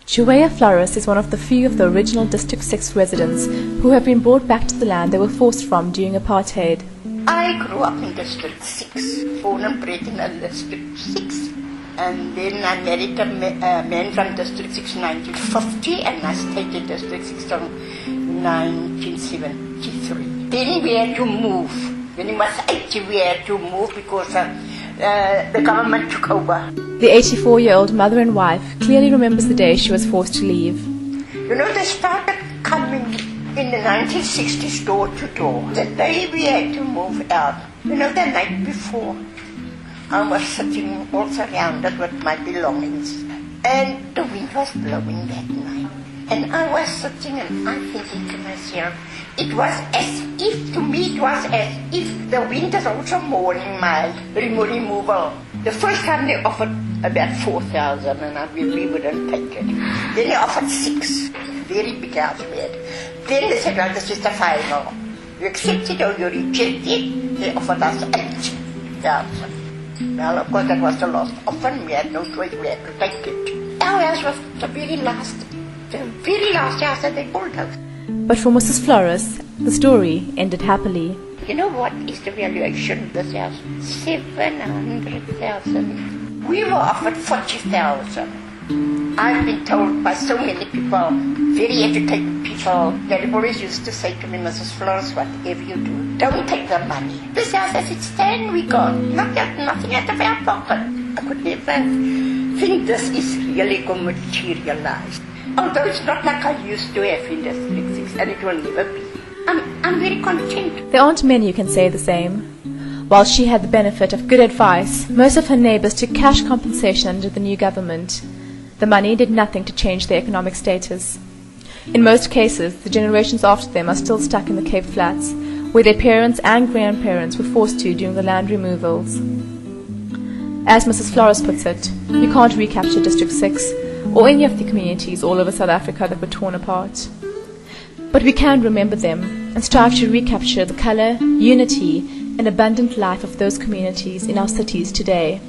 Juwea Flores is one of the few of the original District 6 residents who have been brought back to the land they were forced from during apartheid. I grew up in District 6, born and bred in District 6. And then I married a man from District 6 in 1950, and I stayed in District 6 till 1973. Then we had to move. When he was 80, we had to move because the government took over. The 84-year-old mother and wife clearly remembers the day she was forced to leave. You know, they started coming in the 1960s door to door. The day we had to move out, you know, the night before, I was sitting all surrounded with my belongings. And the wind was blowing that night. And I was sitting and I'm thinking to myself, it was as if, to me it was as if the wind is also mourning my removal. The first time they offered about 4,000 and we wouldn't take it. Then they offered 6, very big house we had. Then they said, well, this is the final. You accept it or you reject it. They offered us 8,000. Well, of course, that was the last offer. We had no choice. We had to take it. Our house was the very last house that they built us. But for Mrs. Flores, the story ended happily. You know what is the valuation of this house? 700,000. We were offered 40,000. I've been told by so many people, very educated people, that they always used to say to me, Mrs. Flores, whatever you do, don't take the money. This house as it stands, we got nothing out of our pocket. I could never think this is really going to materialize. Although it's not like I used to have in District 6, and it will never be. I'm very content. There aren't many who can say the same. While she had the benefit of good advice, most of her neighbours took cash compensation under the new government. The money did nothing to change their economic status. In most cases, the generations after them are still stuck in the Cape Flats, where their parents and grandparents were forced to during the land removals. As Mrs. Flores puts it, you can't recapture District 6 or any of the communities all over South Africa that were torn apart. But we can remember them and strive to recapture the colour, unity, and abundant life of those communities in our cities today.